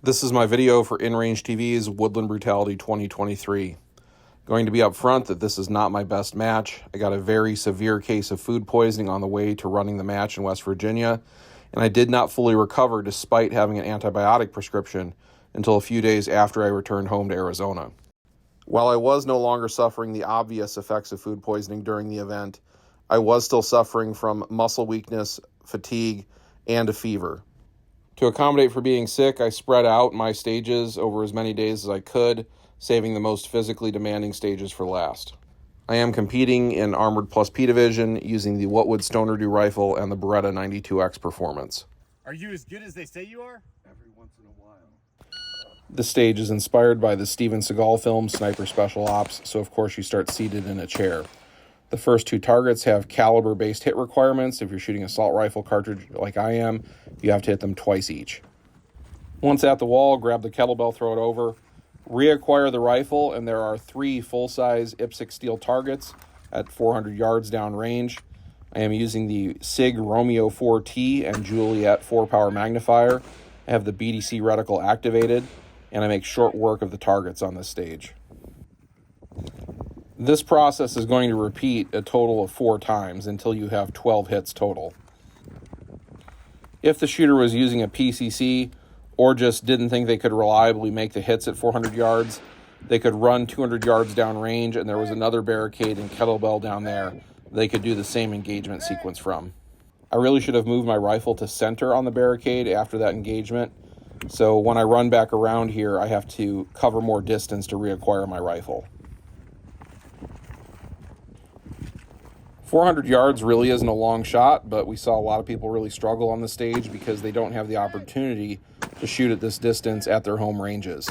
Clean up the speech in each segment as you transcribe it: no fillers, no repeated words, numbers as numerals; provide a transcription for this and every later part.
This is my video for InRange TV's Woodland Brutality 2023. Going to be up front that this is not my best match. I got a very severe case of food poisoning on the way to running the match in West Virginia, and I did not fully recover despite having an antibiotic prescription until a few days after I returned home to Arizona. While I was no longer suffering the obvious effects of food poisoning during the event, I was still suffering from muscle weakness, fatigue, and a fever. To accommodate for being sick, I spread out my stages over as many days as I could, saving the most physically demanding stages for last. I am competing in Armored Plus P Division using the What Would Stoner Do rifle and the Beretta 92X Performance. Are you as good as they say you are? Every once in a while. This stage is inspired by the Steven Seagal film Sniper Special Ops, so of course you start seated in a chair. The first two targets have caliber-based hit requirements. If you're shooting an assault rifle cartridge like I am, you have to hit them twice each. Once at the wall, grab the kettlebell, throw it over, reacquire the rifle, and there are 3 full-size IPSC steel targets at 400 yards down range. I am using the SIG Romeo 4T and Juliet 4-power magnifier. I have the BDC reticle activated, and I make short work of the targets on this stage. This process is going to repeat a total of 4 times until you have 12 hits total. If the shooter was using a PCC or just didn't think they could reliably make the hits at 400 yards, they could run 200 yards down range and there was another barricade and kettlebell down there they could do the same engagement sequence from. I really should have moved my rifle to center on the barricade after that engagement, so when I run back around here, I have to cover more distance to reacquire my rifle. 400 yards really isn't a long shot, but we saw a lot of people really struggle on the stage because they don't have the opportunity to shoot at this distance at their home ranges.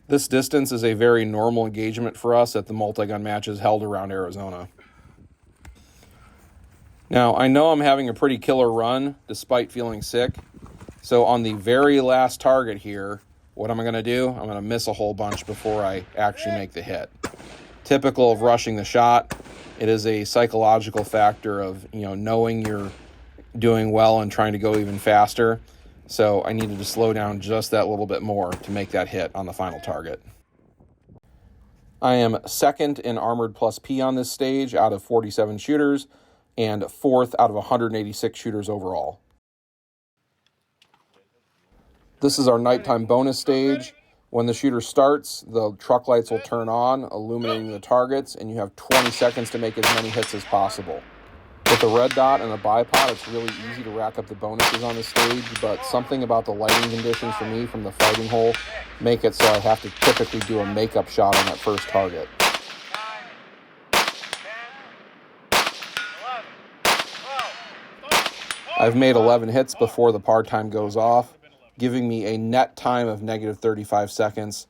This distance is a very normal engagement for us at the multi-gun matches held around Arizona. Now, I know I'm having a pretty killer run despite feeling sick, so on the very last target here, what am I going to do? I'm going to miss a whole bunch before I actually make the hit. Typical of rushing the shot, it is a psychological factor of, knowing you're doing well and trying to go even faster. So I needed to slow down just that little bit more to make that hit on the final target. I am second in Armored Plus P on this stage out of 47 shooters and 4th out of 186 shooters overall. This is our nighttime bonus stage. When the shooter starts, the truck lights will turn on, illuminating the targets, and you have 20 seconds to make as many hits as possible. With a red dot and a bipod, it's really easy to rack up the bonuses on the stage, but something about the lighting conditions for me from the fighting hole make it so I have to typically do a makeup shot on that first target. 9, 10, 11, 12. I've made 11 hits before the par time goes off, giving me a net time of negative 35 seconds,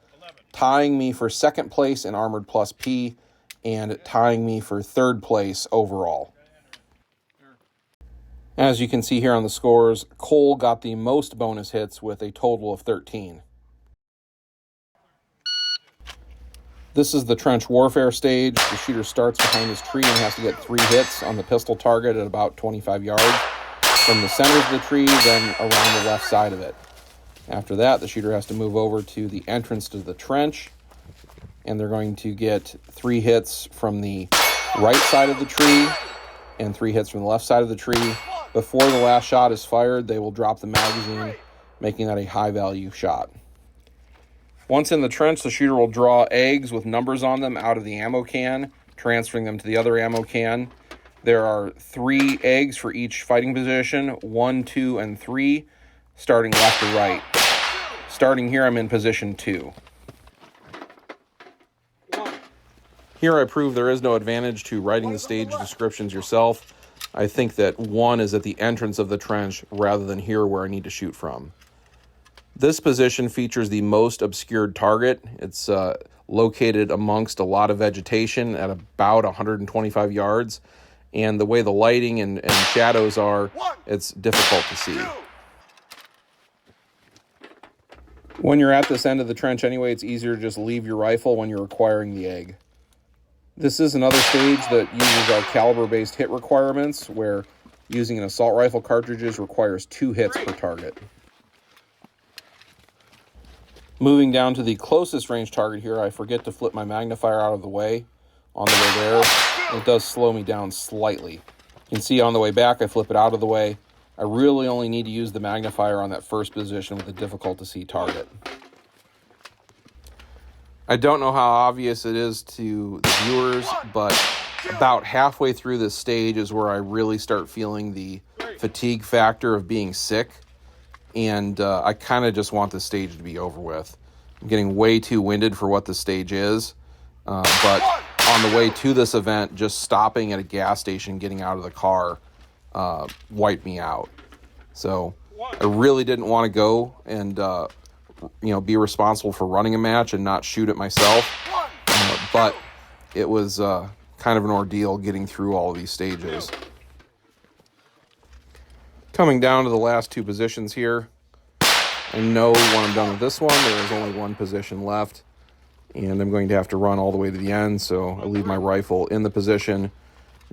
tying me for second place in Armored Plus P, and tying me for third place overall. As you can see here on the scores, Cole got the most bonus hits with a total of 13. This is the trench warfare stage. The shooter starts behind his tree and has to get 3 hits on the pistol target at about 25 yards from the center of the tree, then around the left side of it. After that, the shooter has to move over to the entrance to the trench, and they're going to get 3 hits from the right side of the tree and 3 hits from the left side of the tree. Before the last shot is fired, they will drop the magazine, making that a high-value shot. Once in the trench, the shooter will draw eggs with numbers on them out of the ammo can, transferring them to the other ammo can. There are 3 eggs for each fighting position, 1, 2, and 3, starting left to right. Starting here, I'm in position 2. Here I prove there is no advantage to writing the stage descriptions yourself. I think that 1 is at the entrance of the trench rather than here where I need to shoot from. This position features the most obscured target. It's located amongst a lot of vegetation at about 125 yards. And the way the lighting and shadows are, it's difficult to see. When you're at this end of the trench anyway, it's easier to just leave your rifle when you're acquiring the egg. This is another stage that uses our caliber-based hit requirements, where using an assault rifle cartridges requires 2 hits per target. Moving down to the closest range target here, I forget to flip my magnifier out of the way on the way there. It does slow me down slightly. You can see on the way back, I flip it out of the way. I really only need to use the magnifier on that first position with a difficult to see target. I don't know how obvious it is to the viewers, but about halfway through this stage is where I really start feeling the fatigue factor of being sick. And I kind of just want this stage to be over with. I'm getting way too winded for what this stage is. But on the way to this event, just stopping at a gas station, getting out of the car, wiped me out. So I really didn't want to go and be responsible for running a match and not shoot it myself. But it was kind of an ordeal getting through all of these stages. Coming down to the last two positions here, I know when I'm done with this one, there is only one position left, and I'm going to have to run all the way to the end, so I leave my rifle in the position,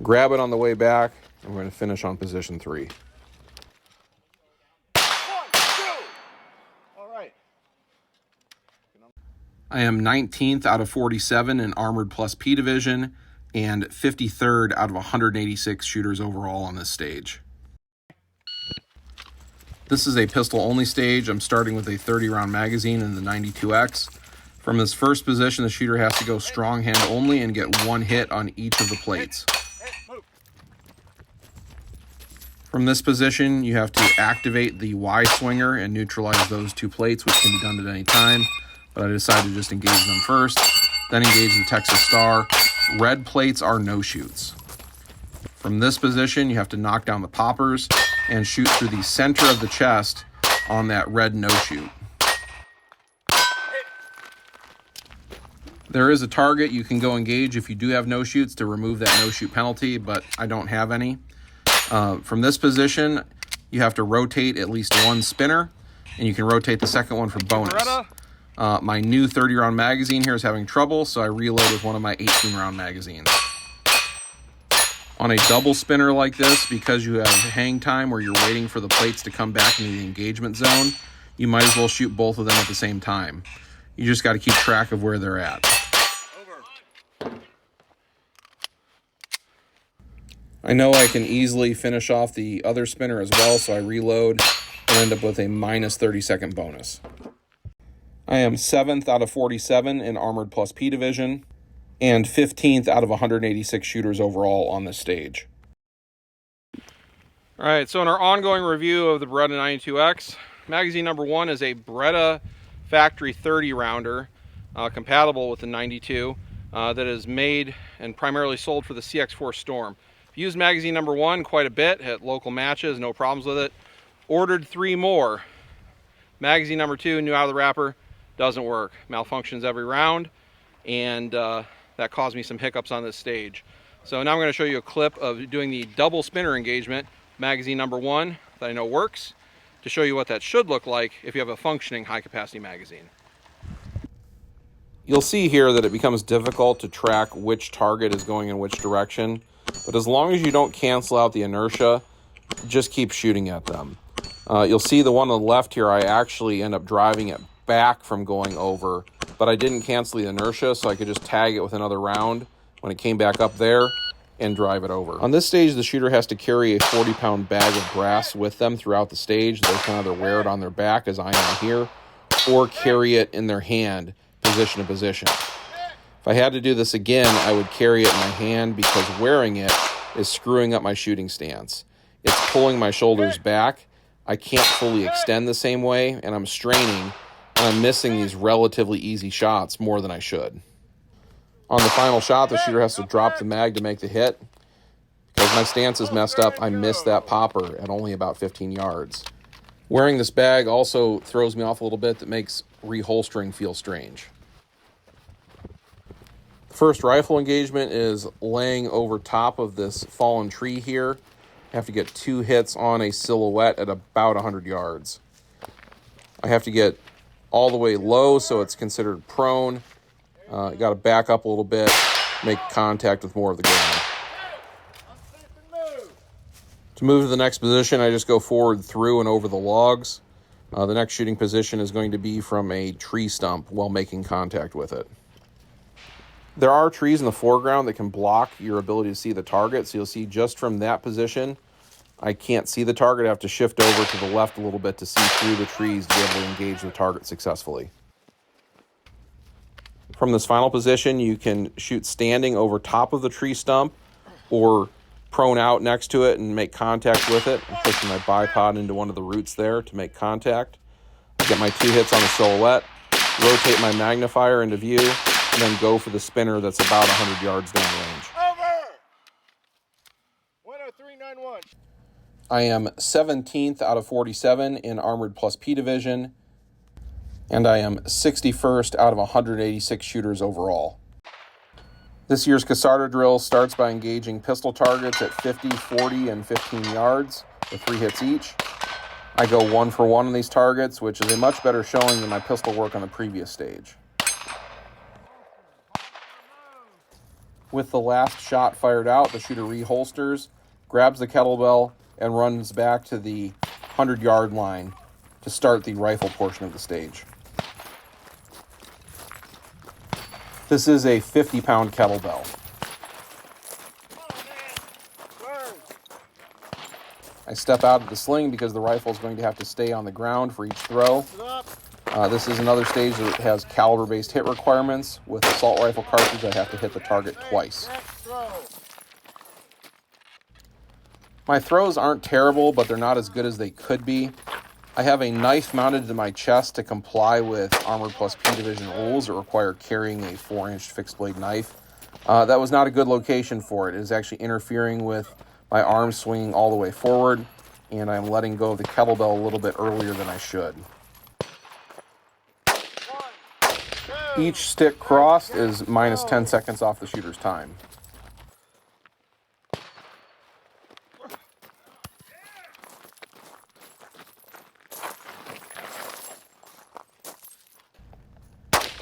grab it on the way back, and we're going to finish on position 3. All right. I am 19th out of 47 in Armored Plus P Division, and 53rd out of 186 shooters overall on this stage. This is a pistol-only stage. I'm starting with a 30-round magazine in the 92X. From this first position, the shooter has to go strong hand only and get one hit on each of the plates. From this position, you have to activate the Y swinger and neutralize those two plates, which can be done at any time, but I decided to just engage them first. Then engage the Texas Star. Red plates are no-shoots. From this position, you have to knock down the poppers and shoot through the center of the chest on that red no-shoot. There is a target you can go engage if you do have no-shoots to remove that no-shoot penalty, but I don't have any. From this position, you have to rotate at least one spinner, and you can rotate the second one for bonus. My new 30-round magazine here is having trouble, so I reload with one of my 18-round magazines. On a double spinner like this, because you have hang time where you're waiting for the plates to come back into the engagement zone, you might as well shoot both of them at the same time. You just got to keep track of where they're at. I know I can easily finish off the other spinner as well, so I reload and end up with a minus 30-second bonus. I am 7th out of 47 in Armored Plus P Division, and 15th out of 186 shooters overall on this stage. All right, so in our ongoing review of the Beretta 92X, magazine number 1 is a Beretta factory 30 rounder, compatible with the 92, that is made and primarily sold for the CX4 Storm. Used magazine number 1 quite a bit at local matches, no problems with it. Ordered 3 more. Magazine number 2, new out of the wrapper, doesn't work. Malfunctions every round, and that caused me some hiccups on this stage. So now I'm going to show you a clip of doing the double spinner engagement, magazine number 1, that I know works, to show you what that should look like if you have a functioning high capacity magazine. You'll see here that it becomes difficult to track which target is going in which direction, but as long as you don't cancel out the inertia, just keep shooting at them. You'll see the one on the left here, I actually end up driving it back from going over, but I didn't cancel the inertia, so I could just tag it with another round when it came back up there and drive it over. On this stage, the shooter has to carry a 40-pound bag of grass with them throughout the stage. They can either wear it on their back, as I am here, or carry it in their hand, position to position. If I had to do this again, I would carry it in my hand because wearing it is screwing up my shooting stance. It's pulling my shoulders back. I can't fully extend the same way, and I'm straining, and I'm missing these relatively easy shots more than I should. On the final shot, the shooter has to drop the mag to make the hit. Because my stance is messed up, I missed that popper at only about 15 yards. Wearing this bag also throws me off a little bit. That makes reholstering feel strange. The first rifle engagement is laying over top of this fallen tree here. I have to get 2 hits on a silhouette at about 100 yards. I have to get all the way low so it's considered prone. Got to back up a little bit, make contact with more of the ground. To move to the next position, I just go forward through and over the logs. The next shooting position is going to be from a tree stump while making contact with it. There are trees in the foreground that can block your ability to see the target, so you'll see just from that position, I can't see the target. I have to shift over to the left a little bit to see through the trees to be able to engage the target successfully. From this final position, you can shoot standing over top of the tree stump or prone out next to it and make contact with it. I'm pushing my bipod into one of the roots there to make contact. I get my 2 hits on the silhouette, rotate my magnifier into view, and then go for the spinner that's about 100 yards downrange. Over! 103.91. I am 17th out of 47 in Armored Plus P Division, and I am 61st out of 186 shooters overall. This year's Casado drill starts by engaging pistol targets at 50, 40, and 15 yards with 3 hits each. I go 1 for 1 on these targets, which is a much better showing than my pistol work on the previous stage. With the last shot fired out, the shooter reholsters, grabs the kettlebell, and runs back to the 100-yard line to start the rifle portion of the stage. This is a 50-pound kettlebell. I step out of the sling because the rifle is going to have to stay on the ground for each throw. This is another stage that has caliber-based hit requirements. With assault rifle cartridge, I have to hit the target twice. My throws aren't terrible, but they're not as good as they could be. I have a knife mounted to my chest to comply with Armored Plus P Division rules that require carrying a 4-inch fixed blade knife. That was not a good location for it. It is actually interfering with my arms swinging all the way forward, and I'm letting go of the kettlebell a little bit earlier than I should. Each stick crossed is minus 10 seconds off the shooter's time.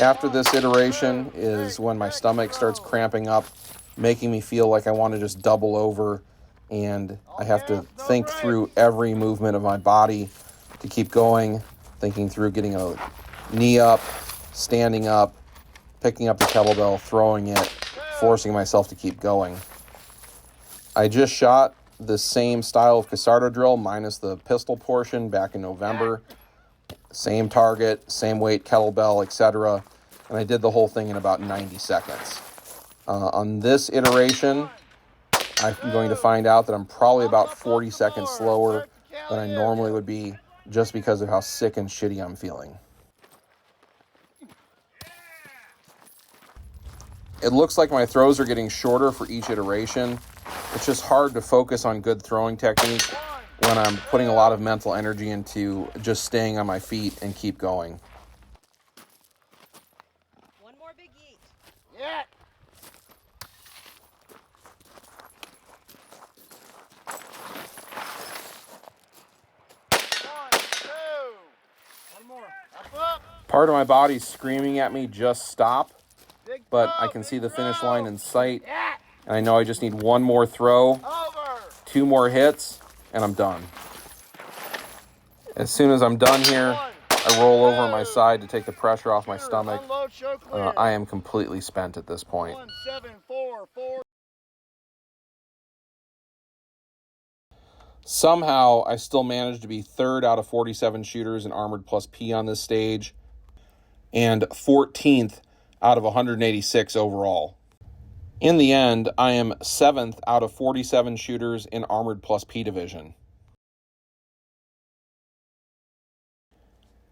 After this iteration is when my stomach starts cramping up, making me feel like I want to just double over, and I have to think through every movement of my body to keep going, thinking through getting a knee up, standing up, picking up the kettlebell, throwing it, forcing myself to keep going. I just shot the same style of Casado drill minus the pistol portion back in November. Same target, same weight, kettlebell, etc. And I did the whole thing in about 90 seconds. On this iteration, I'm going to find out that I'm probably about 40 seconds slower than I normally would be just because of how sick and shitty I'm feeling. It looks like my throws are getting shorter for each iteration. It's just hard to focus on good throwing technique when I'm putting a lot of mental energy into just staying on my feet and keep going. One more big yeet. Yeah. One more. Up. Part of my body's screaming at me, just stop, but I can see the finish line in sight, and I know I just need one more throw, 2 more hits, and I'm done. As soon as I'm done here, I roll over on my side to take the pressure off my stomach. I am completely spent at this point. 1744. Somehow, I still managed to be 3rd out of 47 shooters in Armored Plus P on this stage, and 14th out of 186 overall. In the end, I am 7th out of 47 shooters in Armored Plus P Division.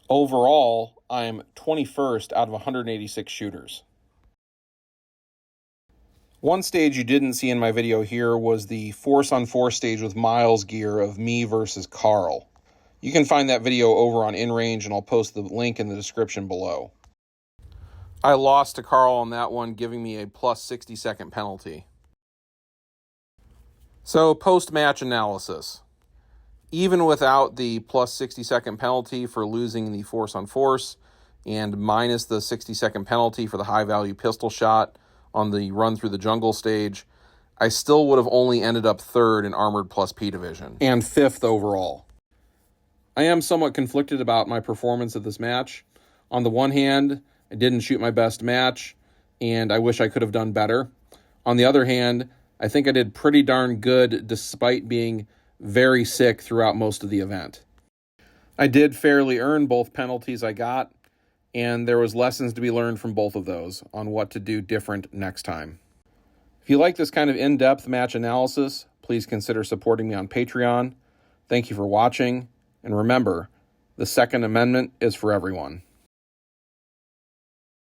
Overall, I'm 21st out of 186 shooters. One stage you didn't see in my video here was the 4-on-4 stage with Miles gear of me versus Carl. You can find that video over on InRange, and I'll post the link in the description below. I lost to Carl on that one, giving me a plus 60-second penalty. So, post-match analysis. Even without the plus 60-second penalty for losing the force-on-force and minus the 60-second penalty for the high-value pistol shot on the run through the jungle stage, I still would have only ended up 3rd in Armored Plus P Division and 5th overall. I am somewhat conflicted about my performance at this match. On the one hand, I didn't shoot my best match, and I wish I could have done better. On the other hand, I think I did pretty darn good despite being very sick throughout most of the event. I did fairly earn both penalties I got, and there was lessons to be learned from both of those on what to do different next time. If you like this kind of in-depth match analysis, please consider supporting me on Patreon. Thank you for watching, and remember, the Second Amendment is for everyone.